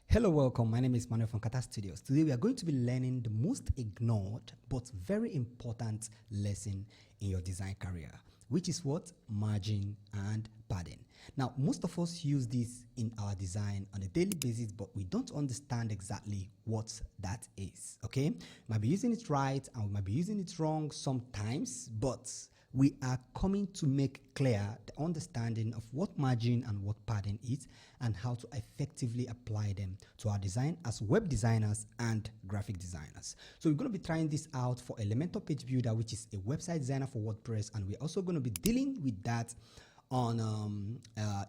Hello, welcome. My name is Manuel from Kata Studios. Today we are going to be learning the most ignored but very important lesson in your design career, which is what? Margin and padding. Now, most of us use this in our design on a daily basis, but we don't understand exactly what that is, okay? We might be using it right and we might be using it wrong sometimes, but we are coming to make clear the understanding of what margin and what padding is and how to effectively apply them to our design as web designers and graphic designers. So we're going to be trying this out for Elementor Page Builder, which is a website designer for WordPress, and we're also going to be dealing with that on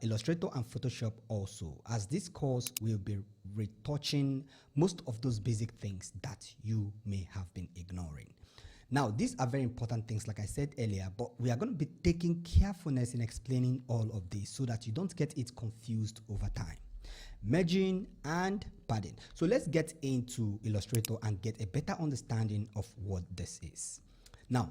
Illustrator and Photoshop also. As this course will be retouching most of those basic things that you may have been ignoring. Now, these are very important things, like I said earlier, but we are going to be taking carefulness in explaining all of this so that you don't get it confused over time. Margin and padding. So let's get into Illustrator and get a better understanding of what this is. Now,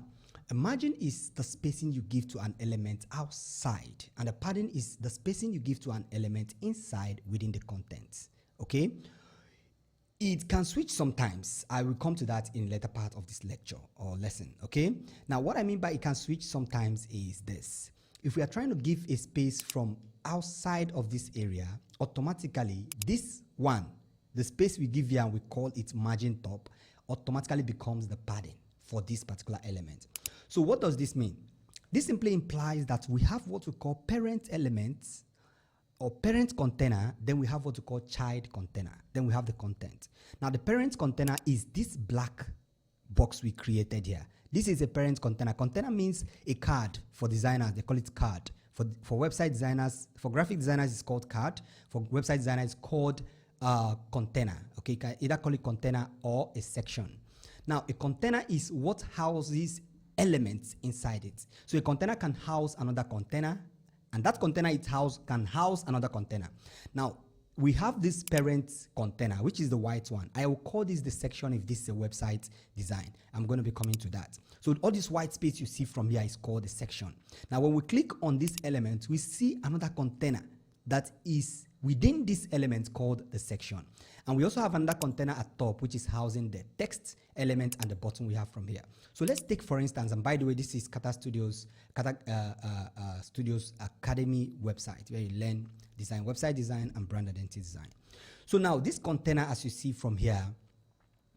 a margin is the spacing you give to an element outside, and a padding is the spacing you give to an element inside within the contents. Okay? It can switch sometimes. I will come to that in the later part of this lecture or lesson, okay? Now, what I mean by it can switch sometimes is this. If we are trying to give a space from outside of this area, automatically this one, the space we give here and we call it margin top, automatically becomes the padding for this particular element. So what does this mean? This simply implies that we have what we call parent elements or parent container, then we have what we call child container, then we have the content. Now the parent container is this black box we created here. This is a parent container. Container means a card for designers, they call it card. For website designers, for graphic designers it's called card. For website designers it's called container. Okay, you can either call it container or a section. Now a container is what houses elements inside it. So a container can house another container, and that container can house another container. Now, we have this parent container, which is the white one. I will call this the section if this is a website design. I'm going to be coming to that. So all this white space you see from here is called the section. Now, when we click on this element, we see another container that is within this element called the section. And we also have another container at top, which is housing the text element and the button we have from here. So let's take, for instance, and by the way, this is Kata Studios Academy website, where you learn design, website design, and brand identity design. So now this container, as you see from here,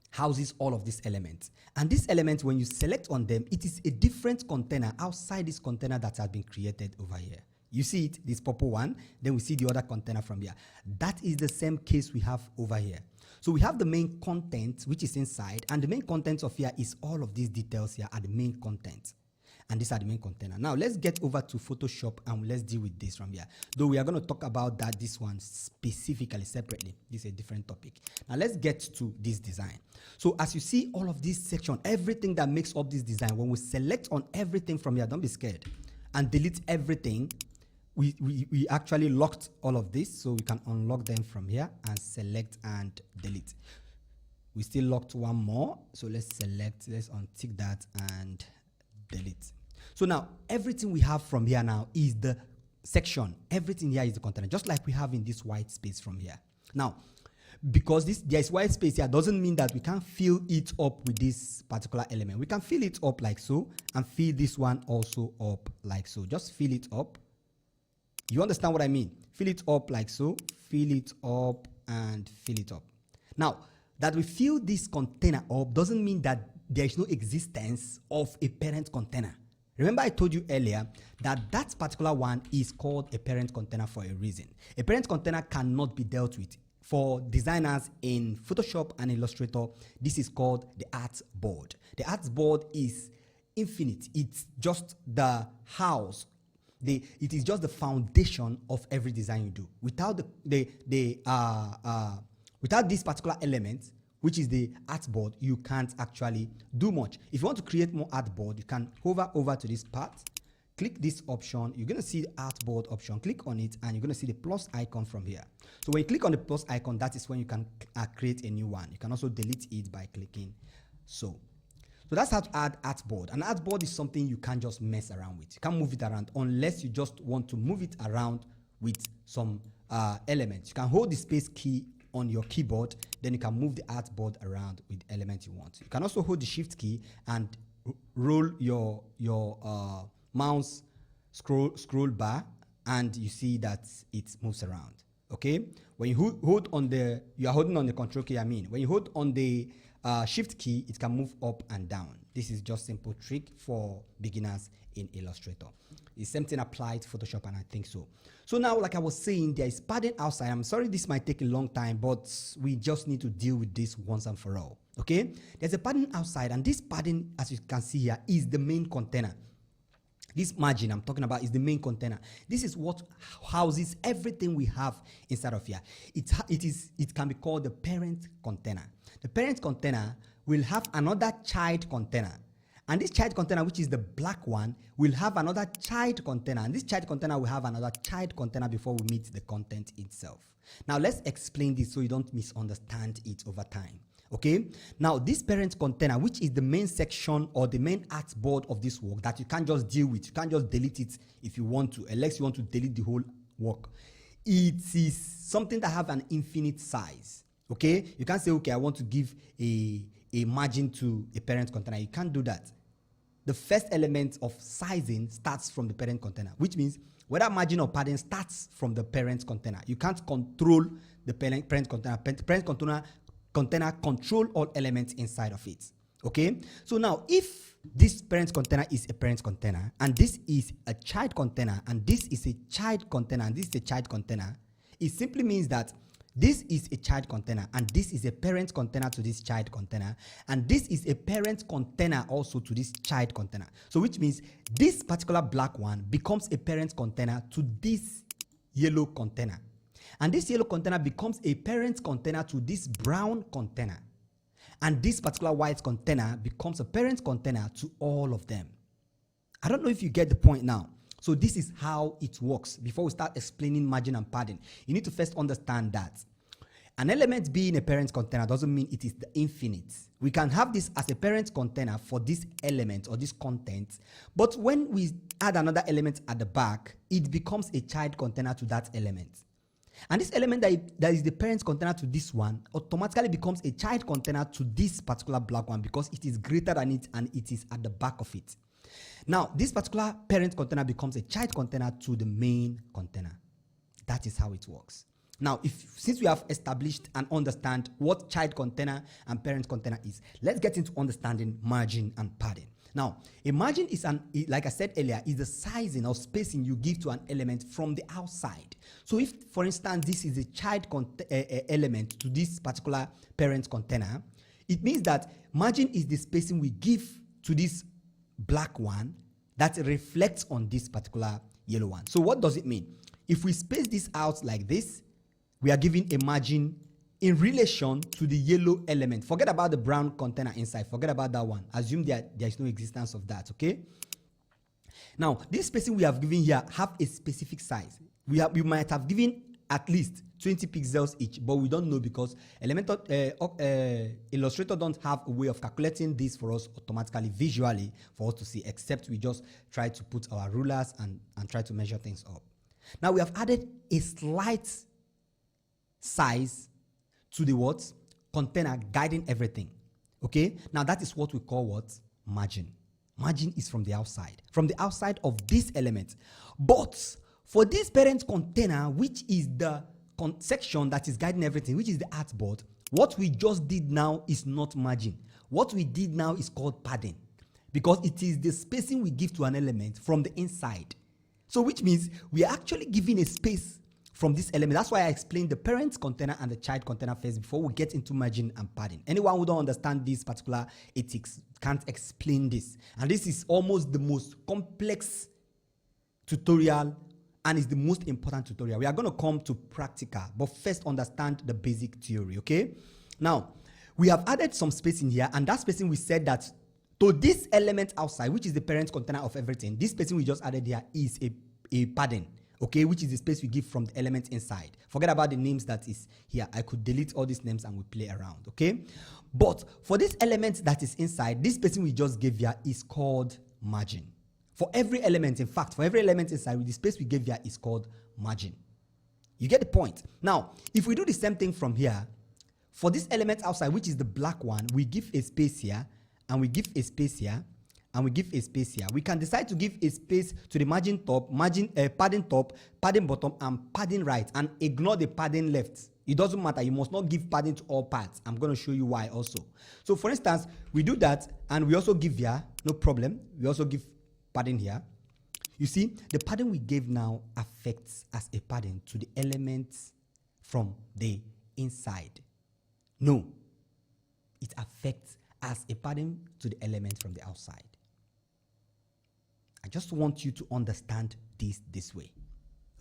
houses all of these elements. And these elements, when you select on them, it is a different container outside this container that has been created over here. You see it, this purple one, then we see the other container from here. That is the same case we have over here. So we have the main content, which is inside, and the main content of here is all of these details here are the main content. And these are the main container. Now let's get over to Photoshop and let's deal with this from here. Though we are going to talk about this one specifically, separately. This is a different topic. Now let's get to this design. So as you see all of this section, everything that makes up this design, when we select on everything from here, don't be scared, and delete everything, we actually locked all of this, so we can unlock them from here and select and delete. We still locked one more, so let's select, let's untick that and delete. So now everything we have from here now is the section. Everything here is the container, just like we have in this white space from here. Now, because there is white space here doesn't mean that we can fill it up with this particular element. We can fill it up like so and fill this one also up like so. Just fill it up. You understand what I mean? Fill it up like so, fill it up and fill it up. Now, that we fill this container up doesn't mean that there is no existence of a parent container. Remember I told you earlier that that particular one is called a parent container for a reason. A parent container cannot be dealt with. For designers in Photoshop and Illustrator, this is called the artboard. The artboard is infinite. It's just the house. It is just the foundation of every design you do. Without without this particular element, which is the artboard, you can't actually do much. If you want to create more artboard, you can hover over to this part, click this option. You're going to see the artboard option. Click on it, and you're going to see the plus icon from here. So when you click on the plus icon, that is when you can create a new one. You can also delete it by clicking so. So that's how to add artboard. An artboard is something you can't just mess around with. You can't move it around unless you just want to move it around with some elements. You can hold the space key on your keyboard, then you can move the artboard around with the element you want. You can also hold the shift key and roll your mouse scroll bar, and you see that it moves around. Okay, when you hold on the, you are holding on the control key. When you hold on the shift key, it can move up and down. This is just simple trick for beginners in Illustrator. The same thing applied to Photoshop, and I think so. So now, like I was saying, there is padding outside. I'm sorry this might take a long time, but we just need to deal with this once and for all. Okay, there's a padding outside, and this padding, as you can see here, is the main container. This margin I'm talking about is the main container. This is what houses everything we have inside of here. It can be called the parent container. The parent container will have another child container. And this child container, which is the black one, will have another child container. And this child container will have another child container before we meet the content itself. Now let's explain this so you don't misunderstand it over time. Okay, now this parent container, which is the main section or the main artboard of this work that you can't just deal with, you can't just delete it if you want to, unless you want to delete the whole work. It is something that have an infinite size. Okay, you can't say, okay, I want to give a margin to a parent container. You can't do that. The first element of sizing starts from the parent container, which means whether margin or padding starts from the parent container. You can't control the parent container. Parent container control all elements inside of it. Okay, so now if this parent container is a parent container, and this is a child container, and this is a child container, and this is a child container, it simply means that this is a child container, and this is a parent container to this child container, and this is a parent container also to this child container. So which means this particular black one becomes a parent container to this yellow container. And this yellow container becomes a parent container to this brown container. And this particular white container becomes a parent container to all of them. I don't know if you get the point now. So this is how it works. Before we start explaining margin and padding, you need to first understand that an element being a parent container doesn't mean it is the infinite. We can have this as a parent container for this element or this content, but when we add another element at the back, it becomes a child container to that element. And this element that is the parent container to this one automatically becomes a child container to this particular black one because it is greater than it and it is at the back of it. Now, this particular parent container becomes a child container to the main container. That is how it works. Now, since we have established and understand what child container and parent container is, let's get into understanding margin and padding. Now, a margin is like I said earlier, is the sizing or spacing you give to an element from the outside. So if, for instance, this is a child element to this particular parent container, it means that margin is the spacing we give to this black one that reflects on this particular yellow one. So what does it mean? If we space this out like this, we are giving a margin in relation to the yellow element. Forget about the brown container inside. Forget about that one. Assume there is no existence of that, okay? Now, this spacing we have given here have a specific size. We might have given at least 20 pixels each, but we don't know because Illustrator don't have a way of calculating this for us automatically, visually, for us to see, except we just try to put our rulers and try to measure things up. Now, we have added a slight size to the what? Container guiding everything. Okay? Now that is what we call what? Margin. Margin is from the outside. From the outside of this element. But for this parent container, which is the section that is guiding everything, which is the artboard, what we just did now is not margin. What we did now is called padding. Because it is the spacing we give to an element from the inside. So which means we are actually giving a space from this element. That's why I explained the parent container and the child container first before we get into margin and padding. Anyone who don't understand this particular ethics can't explain this. And this is almost the most complex tutorial and is the most important tutorial. We are going to come to practical, but first understand the basic theory, okay? Now, we have added some space in here, and that spacing we said that to this element outside, which is the parent container of everything, this spacing we just added here is a padding. Okay, which is the space we give from the element inside. Forget about the names that is here. I could delete all these names and we play around, okay? But for this element that is inside, this spacing we just gave here is called margin. For every element, in fact, for every element inside, with the space we gave here is called margin. You get the point? Now, if we do the same thing from here, for this element outside, which is the black one, we give a space here, and we give a space here, and we give a space here. We can decide to give a space to the margin top, padding top, padding bottom, and padding right, and ignore the padding left. It doesn't matter. You must not give padding to all parts. I'm going to show you why also. So for instance, we do that, and we also give here, no problem. We also give padding here. You see, the padding we gave now affects as a padding to the elements from the inside. No, it affects as a padding to the element from the outside. I just want you to understand this way.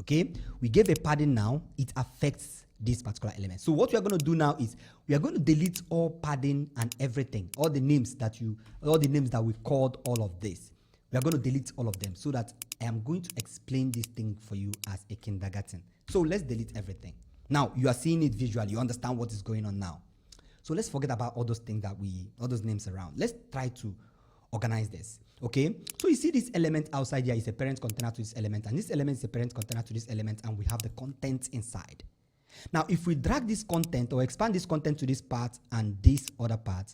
Okay, we gave a padding now, it affects this particular element. So what we are going to do now is we are going to delete all padding and everything, all the names that we called all of this. We are going to delete all of them so that I am going to explain this thing for you as a kindergarten. So let's delete everything. Now you are seeing it visually, you understand what is going on now. So let's forget about all those things all those names around. Let's try to organize this. Okay, so you see this element outside here is a parent container to this element, and this element is a parent container to this element, and we have the content inside. Now, if we drag this content or expand this content to this part and this other part,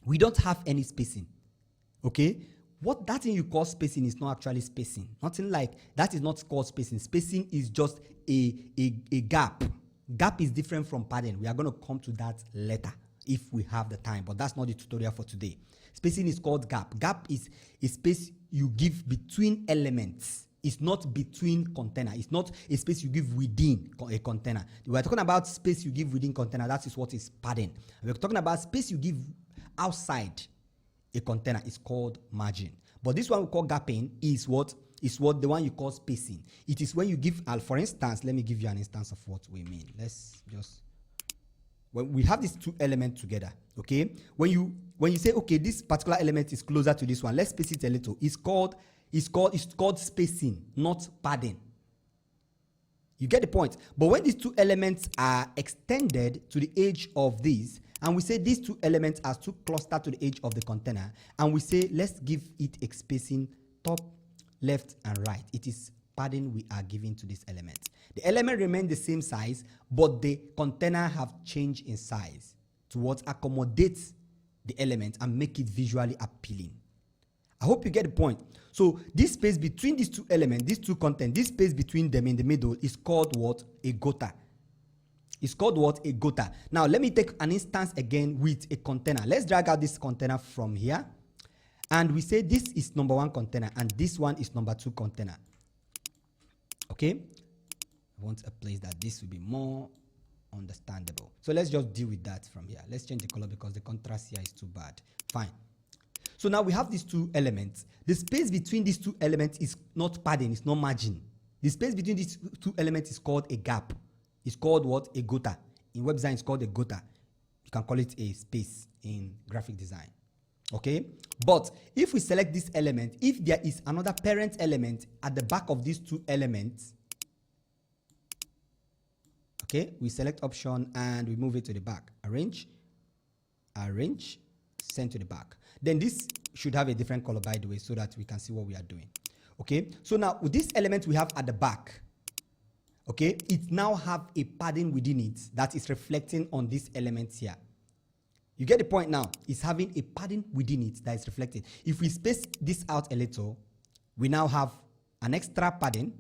we don't have any spacing. Okay, what that thing you call spacing is not actually spacing. Nothing like that is not called spacing. Spacing is just a gap. Gap is different from padding. We are going to come to that later if we have the time, but that's not the tutorial for today. Spacing is called gap. Gap is a space you give between elements. It's not between container. It's not a space you give within a container. We're talking about space you give within container. That is what is padding. We're talking about space you give outside a container. It's called margin. But this one we call gapping is what the one you call spacing. It is when you give, for instance, let me give you an instance of what we mean. Let's just, when we have these two elements together, okay? When you say, okay, this particular element is closer to this one, let's space it a little. It's called spacing, not padding. You get the point? But when these two elements are extended to the edge of this, and we say these two elements are too clustered to the edge of the container, and we say, let's give it a spacing top, left, and right. It is padding we are giving to this element. The element remains the same size, but the container have changed in size to what accommodates the element and make it visually appealing. I hope you get the point. So this space between these two elements, these two content, this space between them in the middle is called what? A gota. It's called what? A gota. Now let me take an instance again with a container. Let's drag out this container from here. And we say this is number 1 container and this one is number 2 container. Okay? I want a place that this will be more understandable. So let's just deal with that from here. Let's change the color because the contrast here is too bad. Fine. So now we have these two elements. The space between these two elements is not padding, it's not margin. The space between these two elements is called a gap. It's called what? A gota. In web design, it's called a gota. You can call it a space in graphic design. Okay? But if we select this element, if there is another parent element at the back of these two elements, okay, we select option and we move it to the back. Arrange, send to the back. Then this should have a different color, by the way, so that we can see what we are doing. Okay, so now with this element we have at the back, okay, it now have a padding within it that is reflecting on this element here. You get the point now? It's having a padding within it that is reflected. If we space this out a little, we now have an extra padding.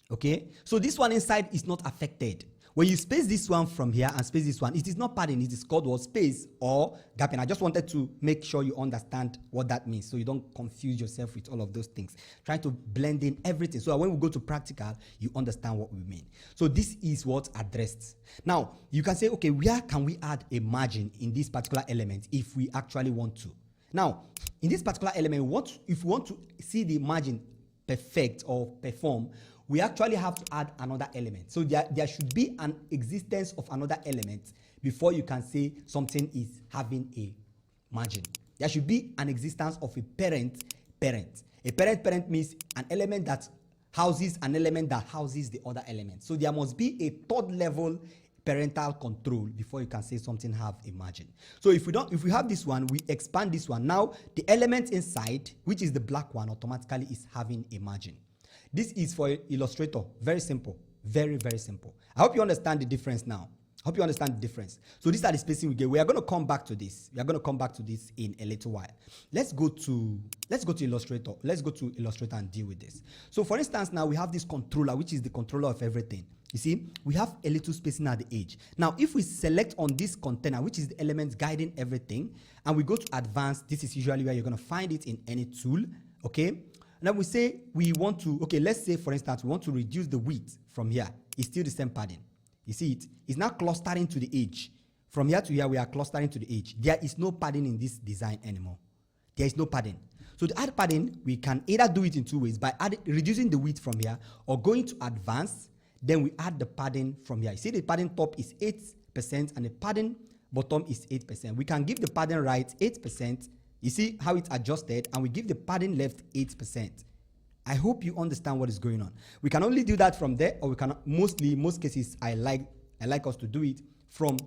Okay, so this one inside is not affected. When you space this one from here and space this one, it is not padding, it is called what? Space or gapping. I just wanted to make sure you understand what that means so you don't confuse yourself with all of those things. Trying to blend in everything so that when we go to practical, you understand what we mean. So this is what addressed. Now, you can say, okay, where can we add a margin in this particular element if we actually want to? Now, in this particular element, if we want to see the margin perfect or perform, we actually have to add another element. So there should be an existence of another element before you can say something is having a margin. There should be an existence of a parent. A parent means an element that houses an element that houses the other element. So there must be a third level parental control before you can say something have a margin. So if we have this one, we expand this one. Now the element inside, which is the black one, automatically is having a margin. This is for Illustrator. Very simple. Very, very simple. I hope you understand the difference now. I hope you understand the difference. So these are the spacing we get. We are going to come back to this. We are going to come back to this in a little while. Let's go to Illustrator. Let's go to Illustrator and deal with this. So for instance, now we have this controller, which is the controller of everything. You see, we have a little spacing at the edge. Now, if we select on this container, which is the element guiding everything, and we go to advanced, this is usually where you're going to find it in any tool. Okay. Now we say we want to, okay, let's say for instance, we want to reduce the width from here. It's still the same padding. You see it? It's now clustering to the edge. From here to here, we are clustering to the edge. There is no padding in this design anymore. There is no padding. So to add padding, we can either do it in two ways, by reducing the width from here, or going to advanced, then we add the padding from here. You see the padding top is 8% and the padding bottom is 8%. We can give the padding right 8%. You see how it's adjusted, and we give the padding left 8%. I hope you understand what is going on. We can only do that from there, or we can most cases I like us to do it from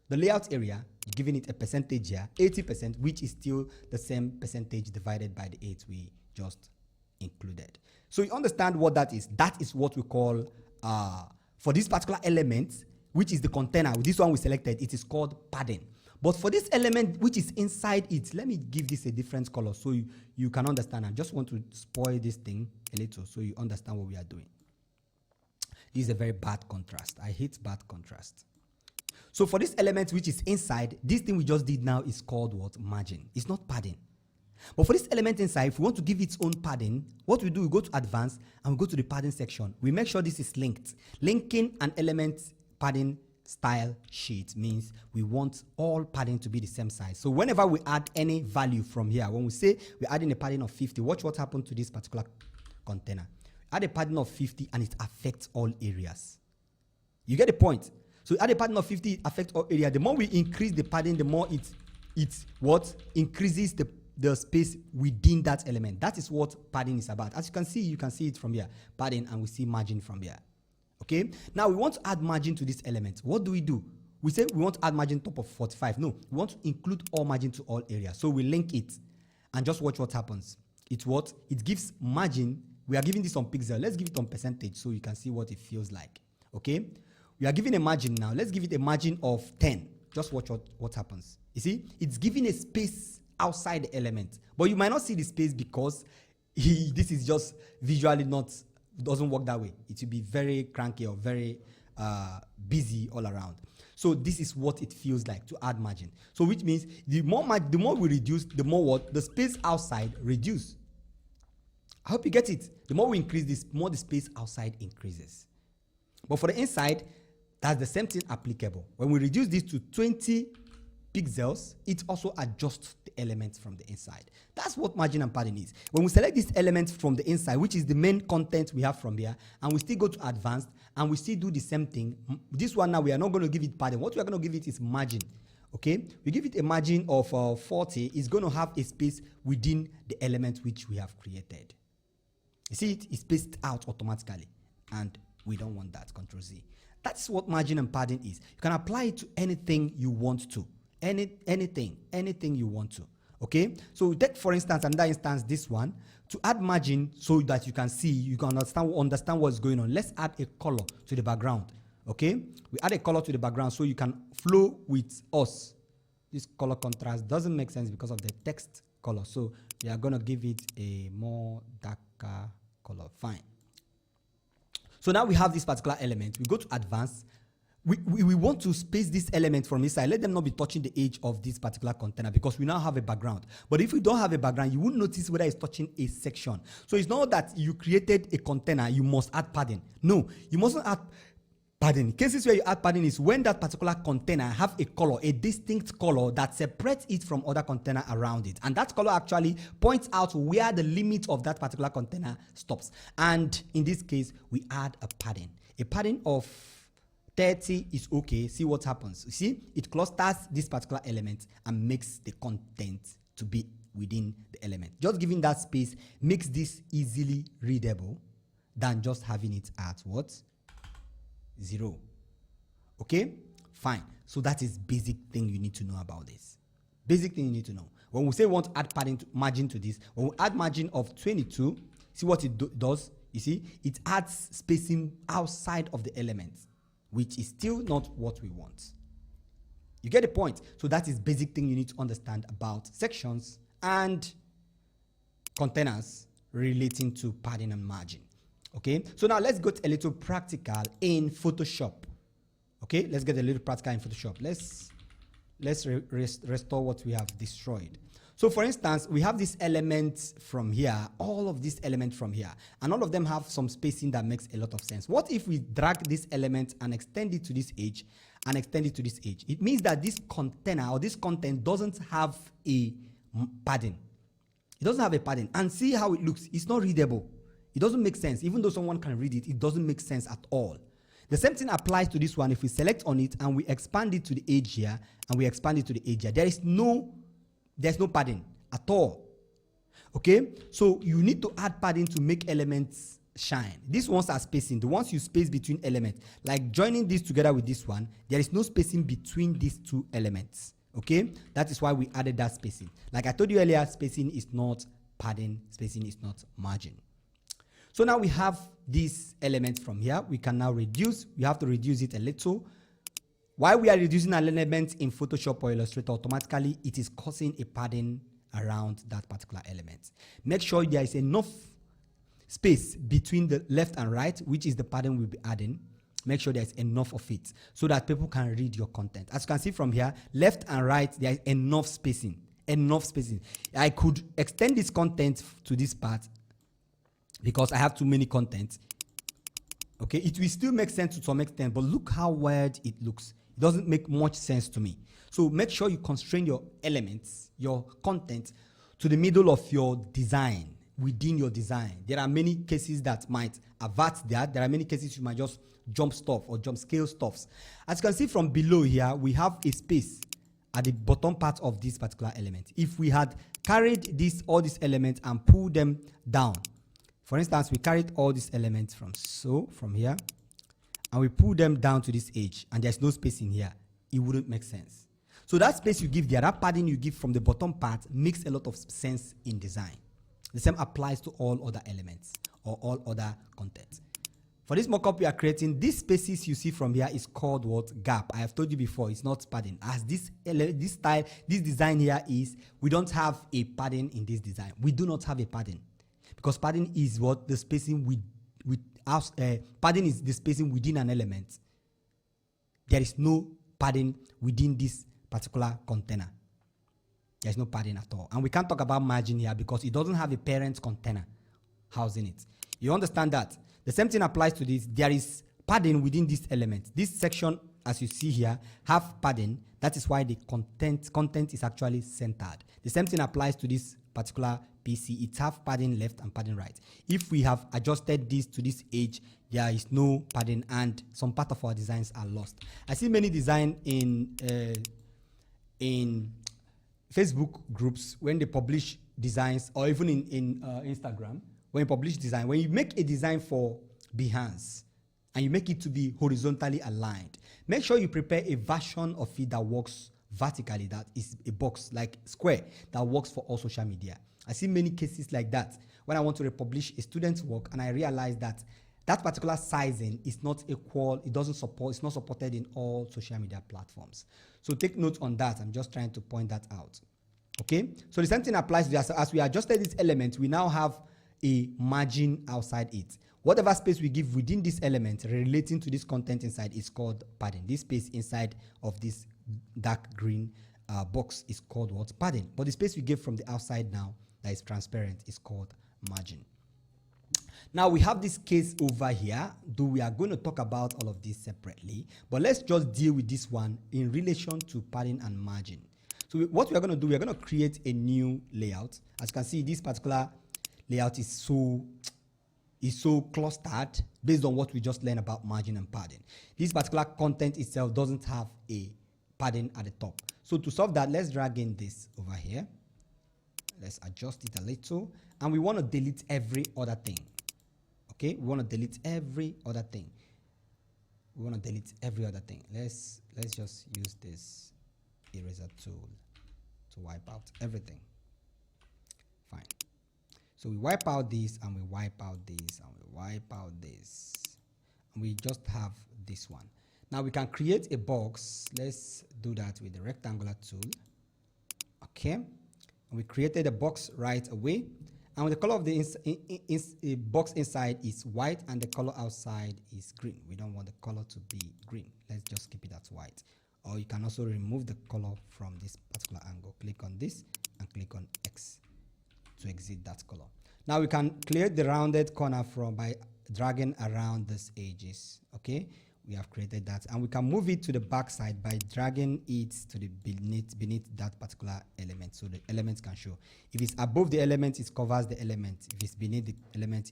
the layout area, giving it a percentage here, 80%, which is still the same percentage divided by the 8 we just included. So you understand what that is. That is what we call, for this particular element, which is the container, this one we selected, it is called padding. But for this element which is inside it, let me give this a different color so you can understand. I just want to spoil this thing a little so you understand what we are doing. This is a very bad contrast. I hate bad contrast. So for this element which is inside, this thing we just did now is called what? Margin. It's not padding. But for this element inside, if we want to give its own padding, what we do, we go to advanced and we go to the padding section. We make sure this is linked. Linking an element padding style sheet means we want all padding to be the same size. So whenever we add any value from here, when we say we're adding a padding of 50, watch what happened to this particular container. Add a padding of 50 and it affects all areas. You get the point? So add a padding of 50, it affects all areas. The more we increase the padding, the more it increases the space within that element. That is what padding is about. As you can see it from here, padding, and we see margin from here. Okay, now we want to add margin to this element. What do? We say we want to add margin top of 45. No, we want to include all margin to all areas. So we link it and just watch what happens. It gives margin. We are giving this on pixel. Let's give it on percentage so you can see what it feels like. Okay, we are giving a margin now. Let's give it a margin of 10. Just watch what happens. You see, it's giving a space outside the element, but you might not see the space because this is just visually doesn't work that way. It will be very cranky or very busy all around. So this is what it feels like to add margin. So which means the more we reduce, the more the space outside reduce. I hope you get it. The more we increase this, more the space outside increases. But for the inside, that's the same thing applicable. When we reduce this to 20 pixels, it also adjusts the elements from the inside. That's what margin and padding is. When we select this element from the inside, which is the main content we have from here, and we still go to advanced, and we still do the same thing, this one now we are not going to give it padding. What we are going to give it is margin. Okay, we give it a margin of 40. It's going to have a space within the element which we have created. You see it is spaced out automatically, and we don't want that. Control Z. That's what margin and padding is. You can apply it to anything you want to. Anything you want to. Okay, so take for instance another instance, this one, to add margin so that you can see, you can understand what's going on. Let's add a color to the background. Okay, we add a color to the background so you can flow with us. This color contrast doesn't make sense because of the text color, so we are going to give it a more darker color. Fine. So now we have this particular element. We go to advanced. We want to space this element from this side. Let them not be touching the edge of this particular container because we now have a background. But if we don't have a background, you won't notice whether it's touching a section. So it's not that you created a container, you must add padding. No, you mustn't add padding. Cases where you add padding is when that particular container have a color, a distinct color that separates it from other container around it. And that color actually points out where the limit of that particular container stops. And in this case, we add a padding. A padding of 30 is okay. See what happens. You see, it clusters this particular element and makes the content to be within the element. Just giving that space makes this easily readable than just having it at what? 0. Okay? Fine. So that is basic thing you need to know about this. Basic thing you need to know. When we say we want to add padding margin to this, when we add margin of 22, see what it does? You see, it adds spacing outside of the elements, which is still not what we want. You get the point? So that is basic thing you need to understand about sections and containers relating to padding and margin. Okay, so now let's get a little practical in Photoshop. Okay, let's get a little practical in Photoshop. Let's restore what we have destroyed. So for instance, we have these elements from here, all of these elements from here, and all of them have some spacing that makes a lot of sense. What if we drag this element and extend it to this edge and extend it to this edge? It means that this container or this content doesn't have a padding. It doesn't have a padding. And see how it looks. It's not readable. It doesn't make sense. Even though someone can read it, it doesn't make sense at all. The same thing applies to this one. If we select on it and we expand it to the edge here and we expand it to the edge here, there's no padding at all. Okay, so you need to add padding to make elements shine. These ones are spacing. The ones you space between elements, like joining this together with this one, there is no spacing between these two elements. Okay, that is why we added that spacing. Like I told you earlier, spacing is not padding, spacing is not margin. So now we have these elements from here. We can now reduce. We have to reduce it a little. While we are reducing an element in Photoshop or Illustrator, automatically it is causing a padding around that particular element. Make sure there is enough space between the left and right, which is the padding we'll be adding. Make sure there's enough of it so that people can read your content. As you can see from here, left and right, there is enough spacing. Enough spacing. I could extend this content to this part because I have too many contents. Okay, it will still make sense to some extent, but look how weird it looks. It doesn't make much sense to me. So make sure you constrain your elements, your content, to the middle of your design, within your design. There are many cases that might avert that. There are many cases you might just jump stuff or jump scale stuffs. As you can see from below here, we have a space at the bottom part of this particular element. If we had carried all these elements and pulled them down, for instance, we carried all these elements from here, and we pull them down to this edge, and there's no space in here, it wouldn't make sense. So that space you give there, that padding you give from the bottom part, makes a lot of sense in design. The same applies to all other elements or all other content. For this mockup we are creating, these spaces you see from here is called what? Gap. I have told you before, it's not padding. As this design here is, we don't have a padding in this design. We do not have a padding. Because padding is what? The spacing padding is the spacing within an element. There is no padding within this particular container. There's no padding at all. And we can't talk about margin here because it doesn't have a parent container housing it. You understand that? The same thing applies to this. There is padding within this element. This section, as you see here, have padding. That is why the content is actually centered. The same thing applies to this particular PC. It have padding left and padding right. If we have adjusted this to this edge, there is no padding and some part of our designs are lost. I see many design in Facebook groups when they publish designs, or even in Instagram, when you publish design, when you make a design for Behance and you make it to be horizontally aligned, make sure you prepare a version of it that works vertically, that is a box like square that works for all social media. I see many cases like that when I want to republish a student's work and I realize that that particular sizing is not equal, it's not supported in all social media platforms. So take note on that. I'm just trying to point that out. Okay, so the same thing applies to this. As we adjusted this element, we now have a margin outside it. Whatever space we give within this element relating to this content inside is called padding. This space inside of this dark green box is called what? Padding. But the space we give from the outside now that is transparent is called margin. Now we have this case over here, though we are going to talk about all of this separately, but let's just deal with this one in relation to padding and margin. So what we are going to do, we are going to create a new layout. As you can see, this particular layout is so clustered based on what we just learned about margin and padding. This particular content itself doesn't have a padding at the top. So to solve that, let's drag in this over here. Let's adjust it a little, and we want to delete every other thing. Okay, we want to delete every other thing. We want to delete every other thing. Let's just use this eraser tool to wipe out everything. Fine. So we wipe out this, and we wipe out this, and we wipe out this, and we just have this one. Now we can create a box. Let's do that with the rectangular tool. Okay, and we created a box right away, and the color of the box inside is white and the color outside is green. We don't want the color to be green. Let's just keep it as white. Or you can also remove the color from this particular angle. Click on this and click on X to exit that color. Now we can clear the rounded corner by dragging around these edges. Okay, we have created that, and we can move it to the back side by dragging it to the beneath that particular element, so the element can show. If it's above the element, it covers the element. If it's beneath the element,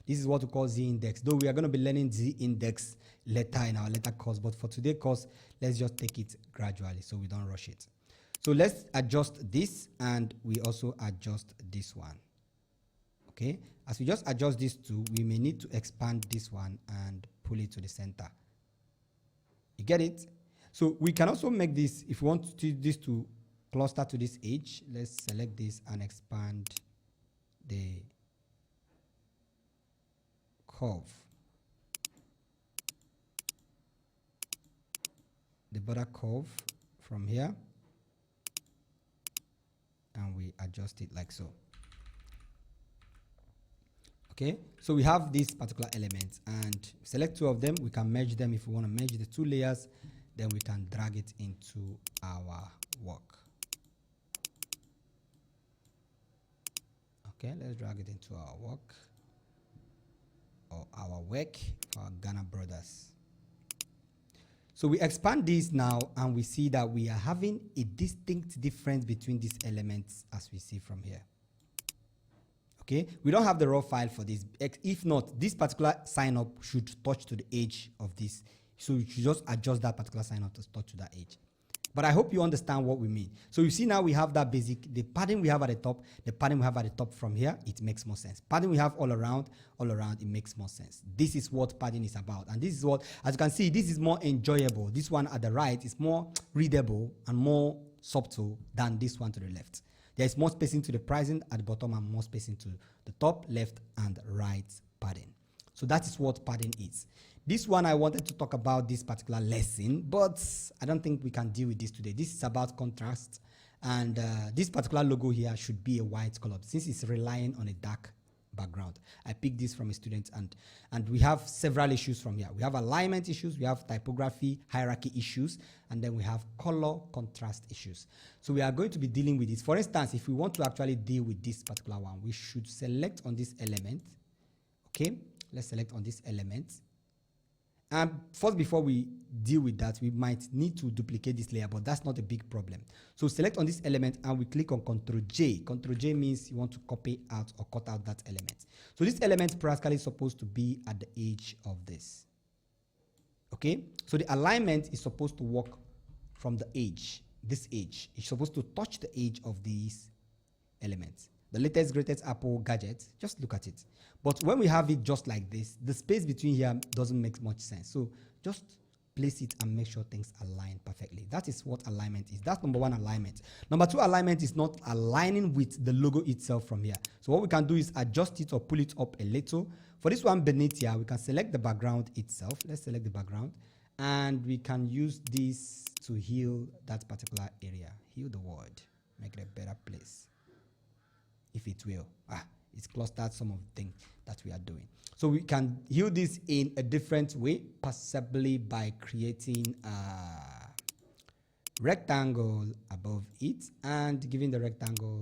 this is what we call z-index, though we are going to be learning z-index later in our later course, but for today's course, let's just take it gradually so we don't rush it. So let's adjust this, and we also adjust this one. Okay, as we just adjust these two, we may need to expand this one and pull it to the center. You get it? So we can also make this, if we want this to cluster to this edge, let's select this and expand the curve, the border curve from here, and we adjust it like so. Okay, so we have these particular elements, and select two of them. We can merge them. If we want to merge the two layers, then we can drag it into our work. Okay, let's drag it into our work, or our work for our Ghana brothers. So we expand this now, and we see that we are having a distinct difference between these elements as we see from here. Okay, we don't have the raw file for this. If not, this particular sign up should touch to the edge of this. So you should just adjust that particular sign up to touch to that edge. But I hope you understand what we mean. So you see now we have that basic, the pattern we have at the top, the pattern we have at the top from here, it makes more sense. Pattern we have all around, it makes more sense. This is what pattern is about. And this is what, as you can see, this is more enjoyable. This one at the right is more readable and more subtle than this one to the left. There is more spacing to the pricing at the bottom and more spacing to the top, left, and right padding. So that is what padding is. This one I wanted to talk about this particular lesson, but I don't think we can deal with this today. This is about contrast, and this particular logo here should be a white color since it's relying on a dark background. I picked this from a student, and we have several issues from here. We have alignment issues, we have typography, hierarchy issues, and then we have color contrast issues. So we are going to be dealing with this. For instance, if we want to actually deal with this particular one, we should select on this element. Okay, let's select on this element. And first, before we deal with that, we might need to duplicate this layer, but that's not a big problem. So select on this element and we click on Ctrl J. Ctrl J means you want to copy out or cut out that element. So this element practically is supposed to be at the edge of this. Okay, so the alignment is supposed to work from the edge, this edge. It's supposed to touch the edge of these elements. The latest, greatest Apple gadget, just look at it. But when we have it just like this, the space between here doesn't make much sense. So just place it and make sure things align perfectly. That is what alignment is. That's number one, alignment. Number two, alignment is not aligning with the logo itself from here. So what we can do is adjust it or pull it up a little. For this one beneath here, we can select the background itself. Let's select the background. And we can use this to heal that particular area. Heal the word. Make it a better place. If it will. It's clustered some of the things that we are doing. So we can heal this in a different way, possibly by creating a rectangle above it and giving the rectangle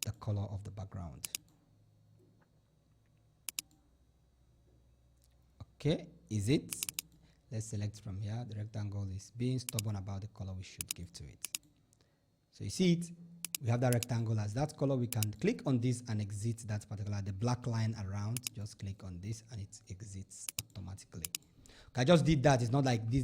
the color of the background. Okay, is it? Let's select from here. The rectangle is being stubborn about the color we should give to it. So you see it? We have that rectangle as that color. We can click on this and exit that particular, the black line around. Just click on this and it exits automatically. Okay, I just did that. It's not like this.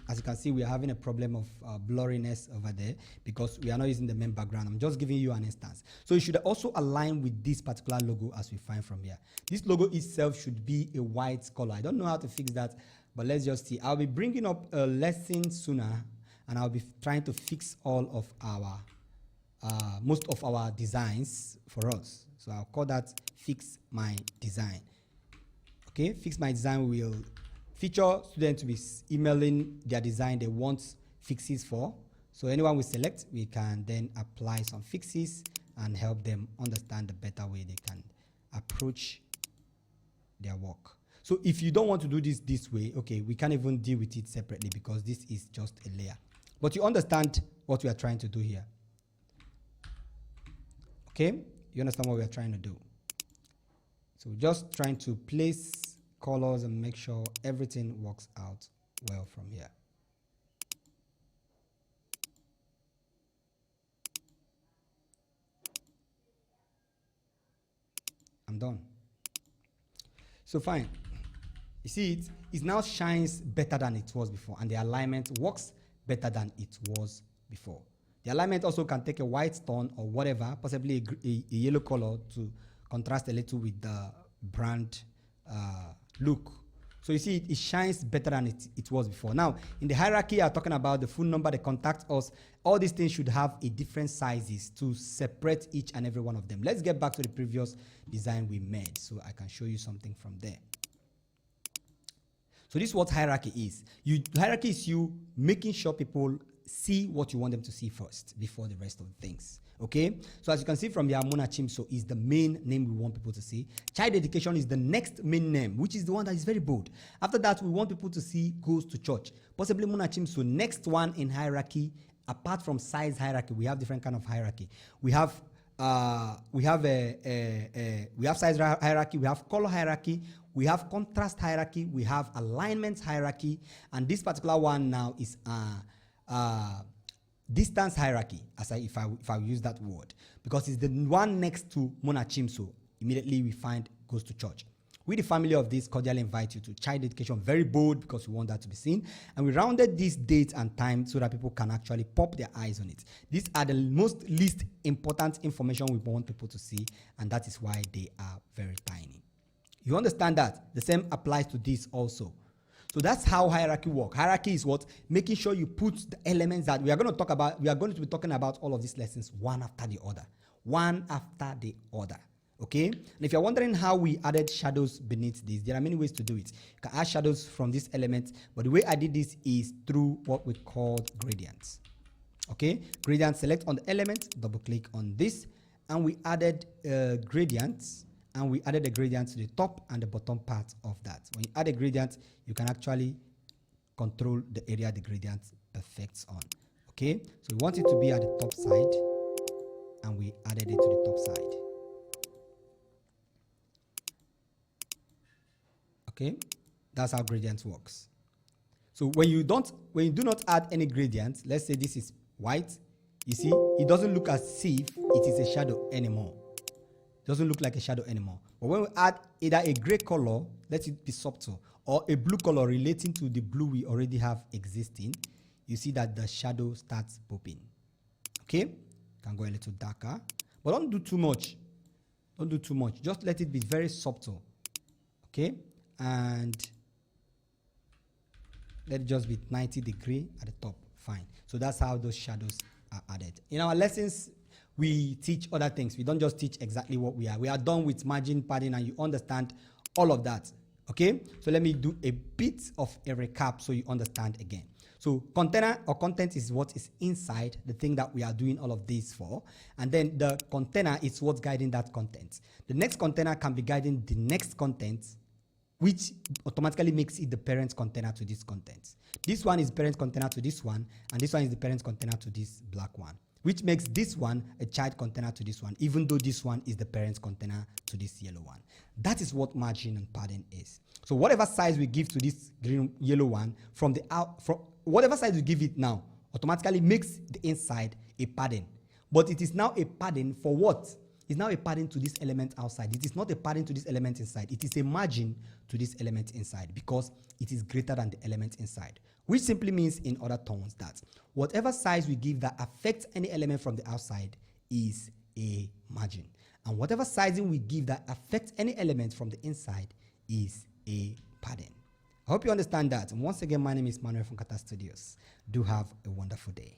As you can see, we are having a problem of blurriness over there because we are not using the main background. I'm just giving you an instance. So you should also align with this particular logo as we find from here. This logo itself should be a white color. I don't know how to fix that, but let's just see. I'll be bringing up a lesson sooner and I'll be trying to fix all of our most of our designs for us. So I'll call that fix my design. Okay, fix my design will feature students to be emailing their design they want fixes for. So anyone we select, we can then apply some fixes and help them understand the better way they can approach their work. So if you don't want to do this way, okay, we can't even deal with it separately because this is just a layer. But you understand what we are trying to do here. Okay, you understand what we are trying to do. So just trying to place colors and make sure everything works out well from here. I'm done. So fine. You see it now shines better than it was before, and the alignment works better than it was before. The alignment also can take a white tone or whatever, possibly a yellow color to contrast a little with the brand look. So you see it shines better than it was before. Now, in the hierarchy, I'm talking about the phone number, the contact us. All these things should have a different sizes to separate each and every one of them. Let's get back to the previous design we made so I can show you something from there. So this is what hierarchy is. Hierarchy is you making sure people see what you want them to see first before the rest of the things. Okay, so as you can see from here, Mona Chimso is the main name we want people to see. Child education is the next main name, which is the one that is very bold. After that, we want people to see goes to church. Possibly Mona Chimso. Next one in hierarchy, apart from size hierarchy, we have different kind of hierarchy. We have size hierarchy, we have color hierarchy, we have contrast hierarchy, we have alignment hierarchy, and this particular one now is distance hierarchy, if I use that word, because it's the one next to Mona Chimso. Immediately we find goes to church. We, the family of this, cordially invite you to child education. Very bold because we want that to be seen, and we rounded this date and time so that people can actually pop their eyes on it. These are the least important information we want people to see, and that is why they are very tiny. You understand that? The same applies to this also. So that's how hierarchy works. Hierarchy is what? Making sure you put the elements that we are going to talk about. We are going to be talking about all of these lessons one after the other. One after the other. Okay? And if you're wondering how we added shadows beneath this, there are many ways to do it. You can add shadows from this element, but the way I did this is through what we call gradients. Okay? Gradient, select on the element, double click on this, and we added gradients. And we added a gradient to the top and the bottom part of that. When you add a gradient, you can actually control the area the gradient perfects on. Okay, so we want it to be at the top side, and we added it to the top side. Okay, that's how gradient works. So when you do not add any gradient, let's say this is white, you see, it doesn't look as if it is a shadow anymore. Doesn't look like a shadow anymore. But when we add either a gray color, let it be subtle, or a blue color relating to the blue we already have existing, you see that the shadow starts popping. Okay? Can go a little darker, but don't do too much. Don't do too much. Just let it be very subtle. Okay? And let it just be 90 degrees at the top. Fine. So that's how those shadows are added. In our lessons, we teach other things. We don't just teach exactly what we are. We are done with margin, padding, and you understand all of that. Okay? So let me do a bit of a recap so you understand again. So container or content is what is inside the thing that we are doing all of this for. And then the container is what's guiding that content. The next container can be guiding the next content, which automatically makes it the parent container to this content. This one is parent container to this one, and this one is the parent container to this black one, which makes this one a child container to this one, even though this one is the parent container to this yellow one. That is what margin and padding is. So whatever size we give to this green yellow one, from whatever size we give it now, automatically makes the inside a padding. But it is now a padding for what? It's now a padding to this element outside. It is not a padding to this element inside. It is a margin to this element inside because it is greater than the element inside, which simply means in other terms that whatever size we give that affects any element from the outside is a margin. And whatever sizing we give that affects any element from the inside is a padding. I hope you understand that. And once again, my name is Manuel from Kata Studios. Do have a wonderful day.